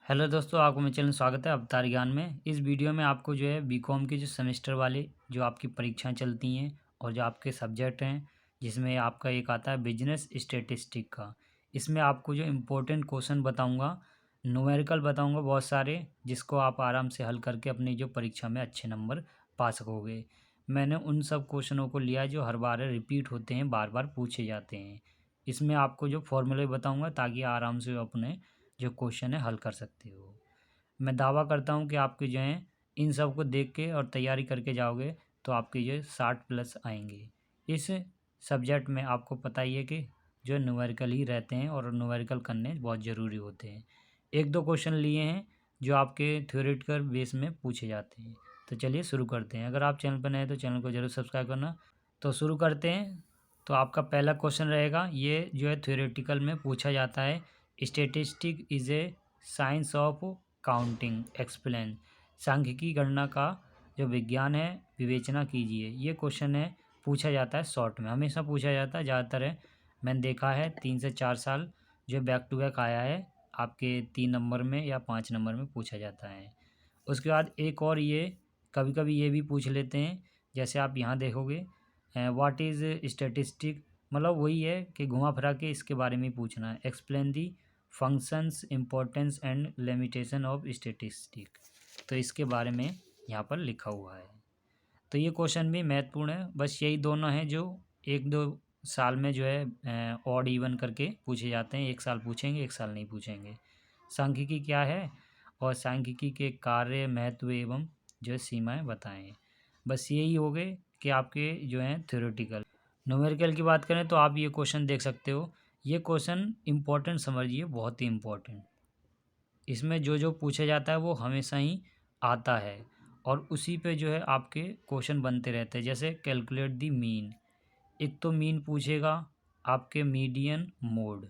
Hello दोस्तों, आपको मेरे चैनल में स्वागत है अवतार ज्ञान में। इस वीडियो में आपको जो है बीकॉम की जो सेमेस्टर वाले जो आपकी परीक्षाएं चलती हैं और जो आपके सब्जेक्ट हैं, जिसमें आपका एक आता है बिजनेस स्टैटिस्टिक का। इसमें आपको जो इम्पोर्टेंट क्वेश्चन बताऊंगा, न्यूमेरिकल बताऊंगा बहुत सारे, जिसको आप आराम से हल करके अपनी जो परीक्षा में अच्छे नंबर पा सकोगे। मैंने उन सब क्वेश्चनों को लिया है जो हर बार रिपीट होते हैं, बार बार पूछे जाते हैं। इसमें आपको जो फॉर्मूले बताऊँगा ताकि आराम से अपने जो क्वेश्चन है हल कर सकते हो। मैं दावा करता हूँ कि आपके जो हैं इन सब को देख के और तैयारी करके जाओगे तो आपके जो 60+ आएंगे। इस सब्जेक्ट में आपको पता ही है कि जो न्यूमेरिकल ही रहते हैं और न्यूमेरिकल करने बहुत ज़रूरी होते हैं। एक दो क्वेश्चन लिए हैं जो आपके थ्योरेटिकल बेस में पूछे जाते हैं। तो चलिए शुरू करते हैं। अगर आप चैनल पर नए हैं तो चैनल को ज़रूर सब्सक्राइब करना। तो शुरू करते हैं। तो आपका पहला क्वेश्चन रहेगा, ये जो है थ्योरेटिकल में पूछा जाता है। Statistic is a science of counting explain. सांख्यिकी गणना का जो विज्ञान है, विवेचना कीजिए। ये क्वेश्चन है, पूछा जाता है शॉर्ट में, हमेशा पूछा जाता है ज़्यादातर है। मैंने देखा है 3 से 4 साल जो बैक टू बैक आया है, आपके 3 नंबर में या 5 नंबर में पूछा जाता है। उसके बाद एक और ये कभी कभी ये भी पूछ लेते हैं, जैसे आप यहाँ देखोगे व्हाट इज़ स्टैटिस्टिक, मतलब वही है कि घुमा फिरा के इसके बारे में पूछना है। Explain the functions importance and limitation of statistic, तो इसके बारे में यहाँ पर लिखा हुआ है। तो ये क्वेश्चन भी महत्वपूर्ण है। बस यही दोनों हैं जो एक दो साल में जो है ऑड इवन करके पूछे जाते हैं। एक साल पूछेंगे, एक साल नहीं पूछेंगे। सांख्यिकी क्या है और सांख्यिकी के कार्य, महत्व एवं जो है सीमाएँ बताएं। बस यही हो गए कि आपके जो हैं थ्योरेटिकल। न्यूमेरिकल की बात करें तो आप ये क्वेश्चन देख सकते हो। ये क्वेश्चन इम्पोर्टेंट समझिए, बहुत ही इम्पोर्टेंट। इसमें जो जो पूछा जाता है वो हमेशा ही आता है और उसी पे जो है आपके क्वेश्चन बनते रहते हैं। जैसे कैलकुलेट दी मीन, एक तो मीन पूछेगा, आपके मीडियन, मोड,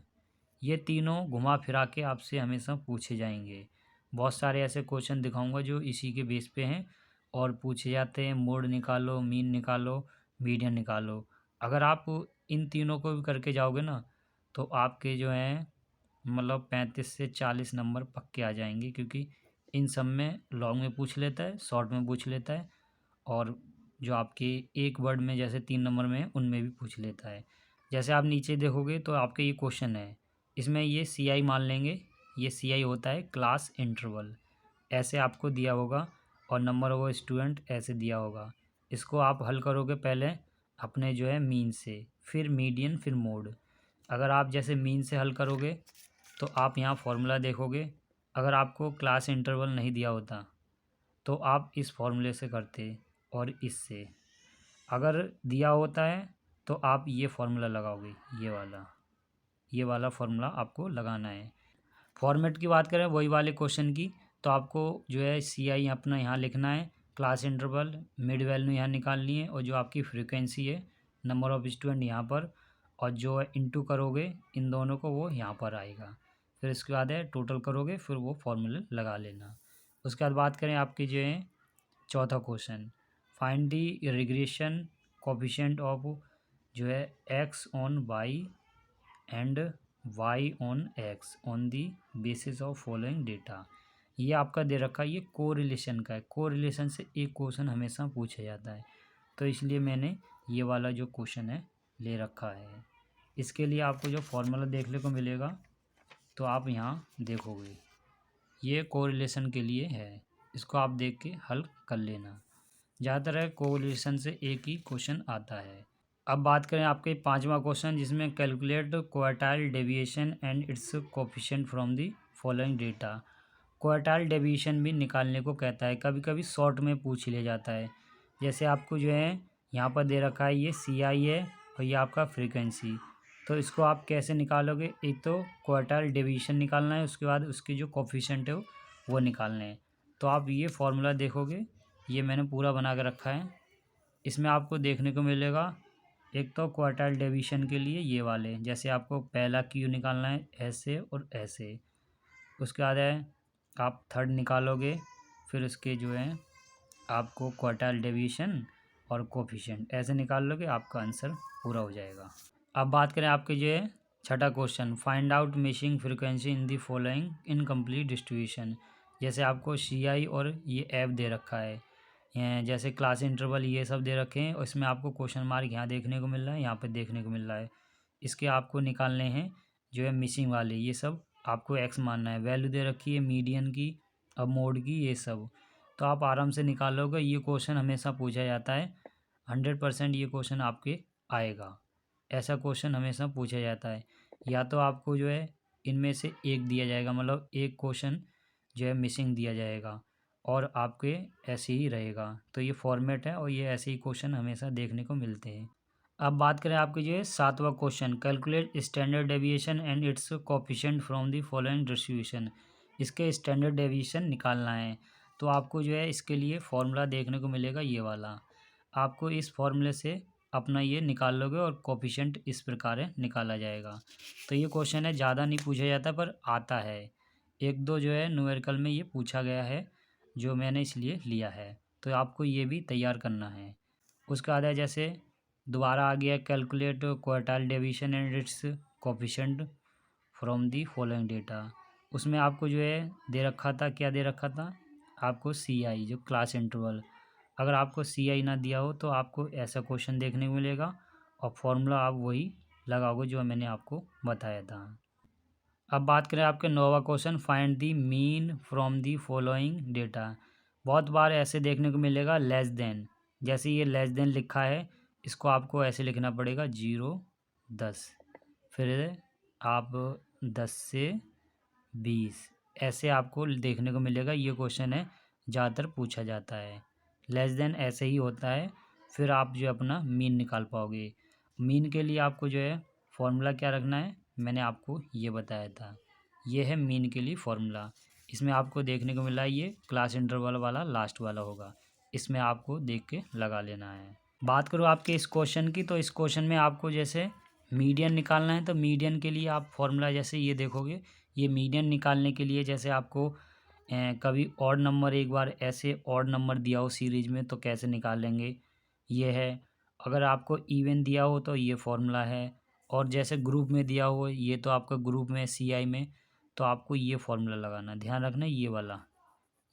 ये तीनों घुमा फिरा के आपसे हमेशा पूछे जाएंगे। बहुत सारे ऐसे क्वेश्चन दिखाऊंगा जो इसी के बेस पे हैं और पूछे जाते हैं। मोड निकालो, मीन निकालो, मीडियन निकालो। अगर आप इन तीनों को भी करके जाओगे ना तो आपके जो हैं मतलब 35 से 40 नंबर पक्के आ जाएंगे, क्योंकि इन सब में लॉन्ग में पूछ लेता है, शॉर्ट में पूछ लेता है, और जो आपके एक वर्ड में जैसे 3 नंबर में है उनमें भी पूछ लेता है। जैसे आप नीचे देखोगे तो आपके ये क्वेश्चन है, इसमें ये सी आई मान लेंगे। ये सी आई होता है क्लास इंटरवल, ऐसे आपको दिया होगा, और नंबर ऑफ स्टूडेंट ऐसे दिया होगा। इसको आप हल करोगे पहले अपने जो है मीन से, फिर मीडियन, फिर मोड। अगर आप जैसे मीन से हल करोगे तो आप यहाँ फॉर्मूला देखोगे। अगर आपको क्लास इंटरवल नहीं दिया होता तो आप इस फॉर्मूले से करते, और इससे अगर दिया होता है तो आप ये फार्मूला लगाओगे, ये वाला फार्मूला आपको लगाना है। फॉर्मेट की बात करें वही वाले क्वेश्चन की, तो आपको जो है सी आई अपना यहाँ लिखना है, क्लास इंटरवल, मिड वैल्यू यहाँ निकालनी है, और जो आपकी फ्रीक्वेंसी है, नंबर ऑफ स्टूडेंट यहाँ पर, और जो है इंटू करोगे इन दोनों को, वो यहाँ पर आएगा। फिर इसके बाद है टोटल करोगे, फिर वो फॉर्मूले लगा लेना। उसके बाद बात करें आपकी जो है चौथा question, find the regression coefficient of जो है x on y and y on x on the basis of following data. ये आपका दे रखा है, ये कोरिलेशन का है। कोरिलेशन से एक क्वेश्चन हमेशा पूछा जाता है, तो इसलिए मैंने ये वाला जो क्वेश्चन है ले रखा है। इसके लिए आपको जो फॉर्मूला देखने को मिलेगा तो आप यहाँ देखोगे, ये कोरिलेशन के लिए है। इसको आप देख के हल कर लेना। ज़्यादातर है कोरिलेशन से एक ही क्वेश्चन आता है। अब बात करें आपके पांचवा क्वेश्चन, जिसमें calculate quartile deviation and it's coefficient from the following data. Quartile deviation भी निकालने को कहता है, कभी कभी शॉर्ट में पूछ लिया जाता है। जैसे आपको जो है यहाँ पर दे रखा है, ये सी आई है और ये आपका फ्रीक्वेंसी। तो इसको आप कैसे निकालोगे, एक तो क्वार्टाइल डेविएशन निकालना है, उसके बाद उसके जो कोफिशिएंट है वो निकालने हैं। तो आप ये फार्मूला देखोगे, ये मैंने पूरा बना के रखा है। इसमें आपको देखने को मिलेगा, एक तो क्वार्टाइल डिवीजन के लिए ये वाले, जैसे आपको पहला क्यू निकालना है ऐसे और ऐसे। उसके बाद है आप थर्ड निकालोगे, फिर उसके जो है आपको क्वार्टाइल डिवीजन और कोफिशिएंट ऐसे निकाल लोगे, आपका आंसर पूरा हो जाएगा। अब बात करें आपके जो है छठा question, find out missing frequency in the following incomplete distribution. जैसे आपको CI और ये ऐप दे रखा है, जैसे क्लास इंटरवल ये सब दे रखे हैं और इसमें आपको क्वेश्चन मार्क यहाँ देखने को मिल रहा है, यहाँ पे देखने को मिल रहा है। इसके आपको निकालने हैं जो है मिसिंग वाले, ये सब आपको एक्स मानना है। वैल्यू दे रखी है मीडियन की, अब मोड की, ये सब तो आप आराम से निकालोगे। ये क्वेश्चन हमेशा पूछा जाता है, 100% ये क्वेश्चन आपके आएगा। ऐसा क्वेश्चन हमेशा पूछा जाता है। या तो आपको जो है इनमें से एक दिया जाएगा, मतलब एक क्वेश्चन जो है मिसिंग दिया जाएगा और आपके ऐसे ही रहेगा। तो ये फॉर्मेट है और ये ऐसे ही क्वेश्चन हमेशा देखने को मिलते हैं। अब बात करें आपके जो है सातवां question, calculate standard deviation and it's coefficient from the following distribution. इसके स्टैंडर्ड डेविएशन निकालना है। तो आपको जो है इसके लिए फॉर्मूला देखने को मिलेगा ये वाला। आपको इस फॉर्मूले से अपना ये निकाल लोगे और कोफिशिएंट इस प्रकार निकाला जाएगा। तो ये क्वेश्चन है, ज़्यादा नहीं पूछा जाता पर आता है। एक दो जो है न्यूमेरिकल में ये पूछा गया है, जो मैंने इसलिए लिया है। तो आपको ये भी तैयार करना है। उसके बाद है जैसे दोबारा आ गया, calculate quartile deviation and it's coefficient from the following data. उसमें आपको जो है दे रखा था, क्या दे रखा था आपको, CI जो क्लास इंटरवल। अगर आपको CI ना दिया हो तो आपको ऐसा क्वेश्चन देखने को मिलेगा और फॉर्मूला आप वही लगाओगे जो मैंने आपको बताया था। अब बात करें आपके नौवां question, find the mean from the following data. बहुत बार ऐसे देखने को मिलेगा लेस देन, जैसे ये लेस देन लिखा है, इसको आपको ऐसे लिखना पड़ेगा 0 10, फिर आप 10 से 20, ऐसे आपको देखने को मिलेगा। ये क्वेश्चन है ज़्यादातर पूछा जाता है, लेस देन ऐसे ही होता है। फिर आप जो अपना मीन निकाल पाओगे। मीन के लिए आपको जो है फॉर्मूला क्या रखना है, मैंने आपको ये बताया था। ये है मीन के लिए फॉर्मूला। इसमें आपको देखने को मिला है ये क्लास इंटरवल वाला लास्ट वाला होगा, इसमें आपको देख के लगा लेना है। बात करो आपके इस क्वेश्चन की, तो इस क्वेश्चन में आपको जैसे मीडियन निकालना है, तो मीडियन के लिए आप फॉर्मूला जैसे ये देखोगे, ये मीडियन निकालने के लिए जैसे आपको कभी ऑड नंबर, एक बार ऐसे ऑड नंबर दिया हो सीरीज में तो कैसे निकालेंगे, ये है। अगर आपको इवन दिया हो तो ये फॉर्मूला है, और जैसे ग्रुप में दिया हो, ये तो आपका ग्रुप में CI में, तो आपको ये फॉर्मूला लगाना, ध्यान रखना ये वाला।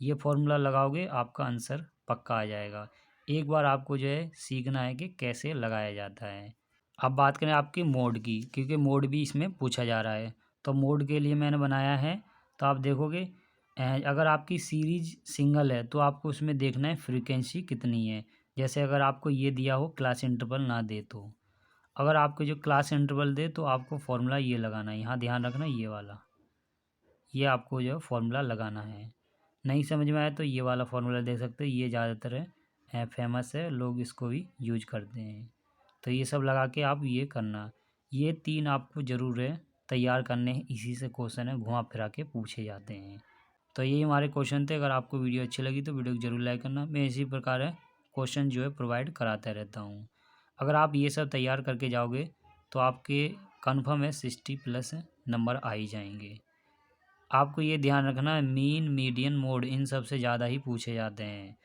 ये फॉर्मूला लगाओगे आपका आंसर पक्का आ जाएगा। एक बार आपको जो है सीखना है कि कैसे लगाया जाता है। अब बात करें आपकी मोड की, क्योंकि मोड भी इसमें पूछा जा रहा है। तो मोड के लिए मैंने बनाया है, तो आप देखोगे अगर आपकी सीरीज सिंगल है तो आपको उसमें देखना है फ्रीक्वेंसी कितनी है। जैसे अगर आपको ये दिया हो क्लास इंटरवल ना दे, तो अगर आपको जो क्लास इंटरवल दे तो आपको फॉर्मूला ये लगाना है, यहाँ ध्यान रखना ये वाला, ये आपको जो फॉर्मूला लगाना है। नहीं समझ में आया तो ये वाला फॉर्मूला देख सकते हो, ये ज़्यादातर है फेमस है, लोग इसको भी यूज करते हैं। तो ये सब लगा के आप ये करना, ये 3 आपको ज़रूर है तैयार करने हैं। इसी से क्वेश्चन है घुमा फिरा के पूछे जाते हैं। तो यही हमारे क्वेश्चन थे। अगर आपको वीडियो अच्छी लगी तो वीडियो को जरूर लाइक करना। मैं इसी प्रकार है क्वेश्चन जो है प्रोवाइड कराता रहता हूँ। अगर आप ये सब तैयार करके जाओगे तो आपके कन्फर्म है 60+ नंबर आ ही जाएंगे। आपको ये ध्यान रखना है मीन, मीडियन, मोड इन सब से ज़्यादा ही पूछे जाते हैं।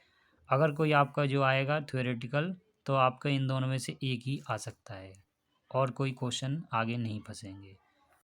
अगर कोई आपका जो आएगा थ्योरेटिकल, तो आपका इन दोनों में से एक ही आ सकता है और कोई क्वेश्चन आगे नहीं फंसेंगे।